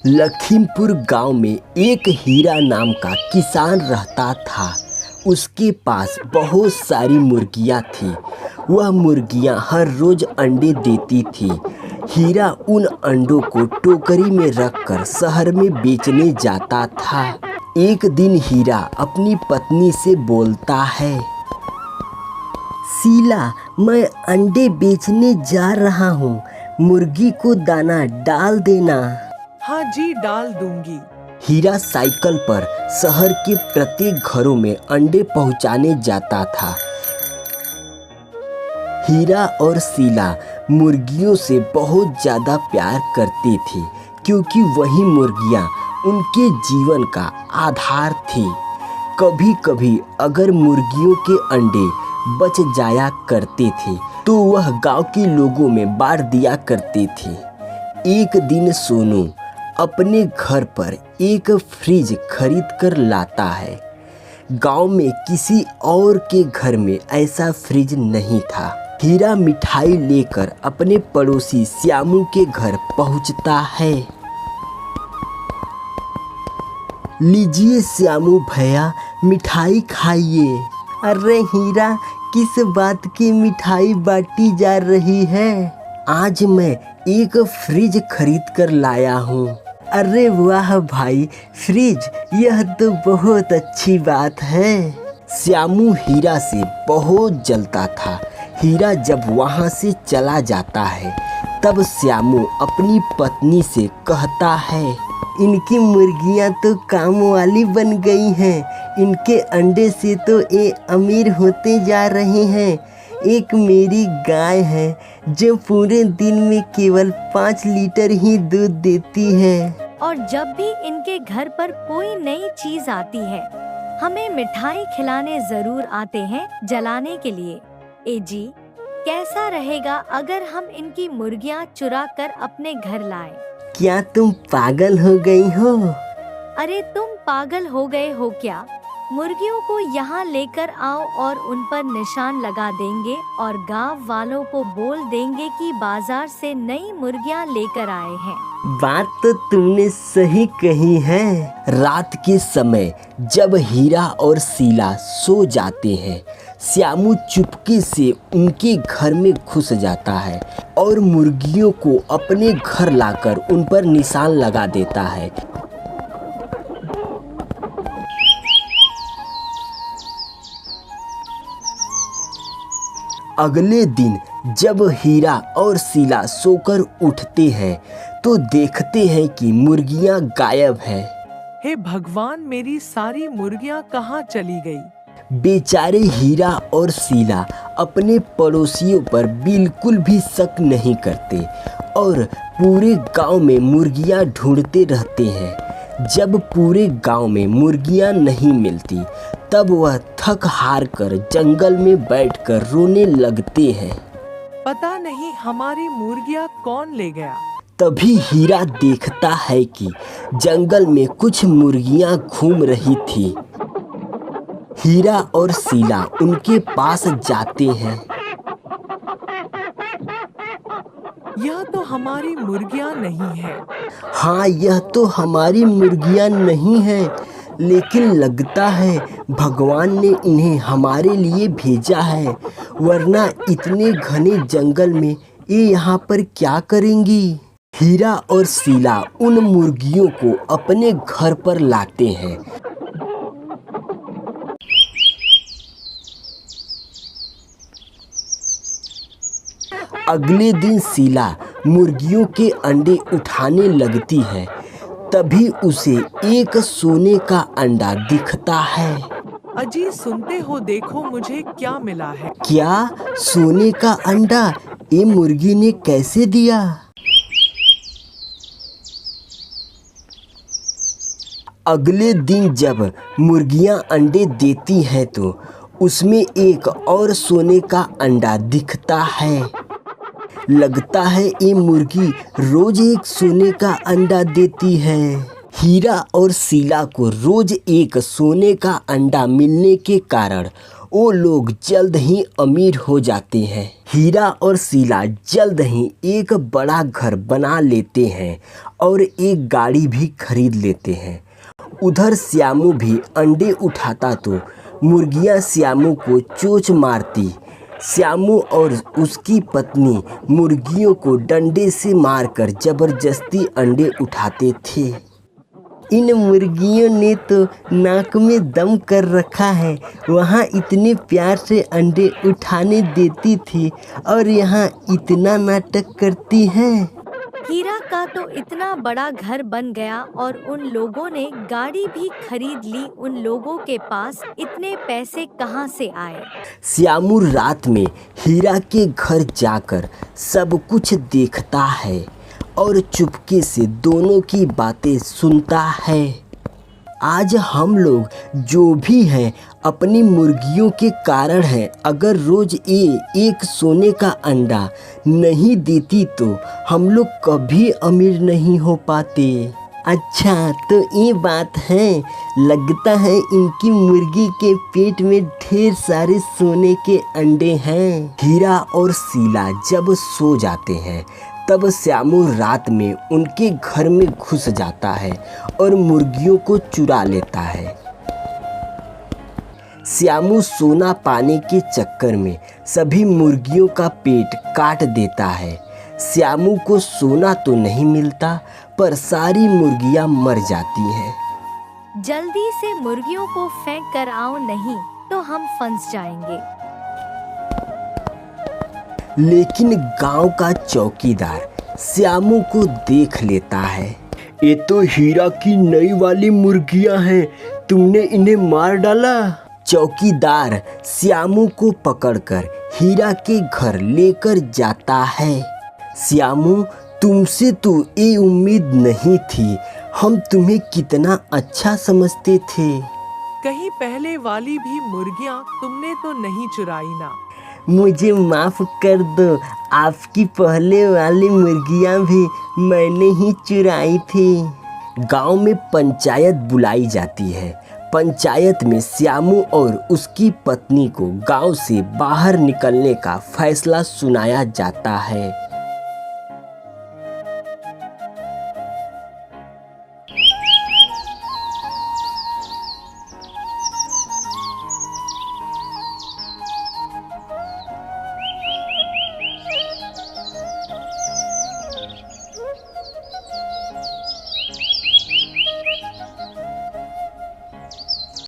लखीमपुर गांव में एक हीरा नाम का किसान रहता था। उसके पास बहुत सारी मुर्गियां थी। वह मुर्गियां हर रोज अंडे देती थी। हीरा उन अंडों को टोकरी में रखकर शहर में बेचने जाता था। एक दिन हीरा अपनी पत्नी से बोलता है, शीला, मैं अंडे बेचने जा रहा हूँ, मुर्गी को दाना डाल देना। हाँ जी, डाल दूंगी। हीरा साइकिल पर शहर के प्रत्येक घरों में अंडे पहुंचाने जाता था। हीरा और शीला मुर्गियों से बहुत ज़्यादा प्यार करती थी, क्योंकि वही मुर्गियां उनके जीवन का आधार थी। कभी कभी अगर मुर्गियों के अंडे बच जाया करते थे तो वह गांव के लोगों में बांट दिया करती थी। एक दिन सोनू अपने घर पर एक फ्रिज खरीद कर लाता है। गांव में किसी और के घर में ऐसा फ्रिज नहीं था। हीरा मिठाई लेकर अपने पड़ोसी श्यामू के घर पहुंचता है। लीजिए श्यामू भैया, मिठाई खाइए। अरे हीरा, किस बात की मिठाई बांटी जा रही है? आज मैं एक फ्रिज खरीद कर लाया हूँ। अरे वाह भाई, फ्रिज, यह तो बहुत अच्छी बात है। श्यामू हीरा से बहुत जलता था। हीरा जब वहाँ से चला जाता है तब श्यामू अपनी पत्नी से कहता है, इनकी मुर्गियाँ तो काम वाली बन गई हैं। इनके अंडे से तो ये अमीर होते जा रहे हैं। एक मेरी गाय है जो पूरे दिन में केवल 5 लीटर ही दूध देती है। और जब भी इनके घर पर कोई नई चीज आती है, हमें मिठाई खिलाने जरूर आते हैं जलाने के लिए। ए जी, कैसा रहेगा अगर हम इनकी मुर्गियाँ चुरा कर अपने घर लाएं? क्या तुम पागल हो गई हो? अरे तुम पागल हो गए हो क्या? मुर्गियों को यहाँ लेकर आओ और उन पर निशान लगा देंगे और गांव वालों को बोल देंगे कि बाजार से नई मुर्गियाँ लेकर आए हैं। बात तो तुमने सही कही है। रात के समय जब हीरा और शीला सो जाते हैं, श्यामू चुपके से उनके घर में घुस जाता है और मुर्गियों को अपने घर लाकर उन पर निशान लगा देता है। अगले दिन जब हीरा और शीला सोकर उठते हैं तो देखते हैं कि मुर्गियां गायब हैं। हे भगवान, मेरी सारी मुर्गियाँ कहाँ चली गई? बेचारे हीरा और शीला अपने पड़ोसियों पर बिल्कुल भी शक नहीं करते और पूरे गांव में मुर्गियां ढूंढते रहते हैं। जब पूरे गांव में मुर्गियां नहीं मिलती तब वह थक हार कर जंगल में बैठकर रोने लगते हैं। पता नहीं हमारी मुर्गियाँ कौन ले गया। तभी हीरा देखता है कि जंगल में कुछ मुर्गियां घूम रही थी। हीरा और शीला उनके पास जाते हैं। यह तो हमारी मुर्गियाँ नहीं है। हाँ, यह तो हमारी मुर्गियां नहीं है, लेकिन लगता है भगवान ने इन्हें हमारे लिए भेजा है, वरना इतने घने जंगल में ये यहाँ पर क्या करेंगी। हीरा और शीला उन मुर्गियों को अपने घर पर लाते हैं। अगले दिन शीला मुर्गियों के अंडे उठाने लगती है। तभी उसे एक सोने का अंडा दिखता है। अजी, सुनते हो, देखो मुझे क्या मिला है। क्या? सोने का अंडा? ये मुर्गी ने कैसे दिया? अगले दिन जब मुर्गियां अंडे देती हैं तो उसमें एक और सोने का अंडा दिखता है। लगता है ये मुर्गी रोज एक सोने का अंडा देती है। हीरा और शीला को रोज एक सोने का अंडा मिलने के कारण वो लोग जल्द ही अमीर हो जाते हैं। हीरा और शीला जल्द ही एक बड़ा घर बना लेते हैं और एक गाड़ी भी खरीद लेते हैं। उधर श्यामू भी अंडे उठाता तो मुर्गियां श्यामू को चोंच मारती। श्यामू और उसकी पत्नी मुर्गियों को डंडे से मारकर जबरदस्ती अंडे उठाते थे। इन मुर्गियों ने तो नाक में दम कर रखा है, वहाँ इतने प्यार से अंडे उठाने देती थी और यहाँ इतना नाटक करती हैं। हीरा का तो इतना बड़ा घर बन गया और उन लोगों ने गाड़ी भी खरीद ली। उन लोगों के पास इतने पैसे कहाँ से आए? श्यामू रात में हीरा के घर जाकर सब कुछ देखता है और चुपके से दोनों की बातें सुनता है। आज हम लोग जो भी हैं अपनी मुर्गियों के कारण हैं। अगर रोज ये एक सोने का अंडा नहीं देती तो हम लोग कभी अमीर नहीं हो पाते। अच्छा तो ये बात है, लगता है इनकी मुर्गी के पेट में ढेर सारे सोने के अंडे हैं। हीरा और शीला जब सो जाते हैं तब श्यामू रात में उनके घर में घुस जाता है और मुर्गियों को चुरा लेता है। श्यामू सोना पाने के चक्कर में सभी मुर्गियों का पेट काट देता है। श्यामू को सोना तो नहीं मिलता पर सारी मुर्गियां मर जाती हैं। जल्दी से मुर्गियों को फेंक कर आओ, नहीं तो हम फंस जाएंगे। लेकिन गांव का चौकीदार श्यामू को देख लेता है। ये तो हीरा की नई वाली मुर्गियां हैं, तुमने इन्हें मार डाला। चौकीदार श्यामू को पकड़कर हीरा के घर लेकर जाता है। श्यामू, तुमसे तो ये उम्मीद नहीं थी, हम तुम्हें कितना अच्छा समझते थे। कहीं पहले वाली भी मुर्गियां तुमने तो नहीं चुराई ना? मुझे माफ़ कर दो, आपकी पहले वाली मुर्गियां भी मैंने ही चुराई थी। गांव में पंचायत बुलाई जाती है। पंचायत में श्यामू और उसकी पत्नी को गांव से बाहर निकलने का फैसला सुनाया जाता है।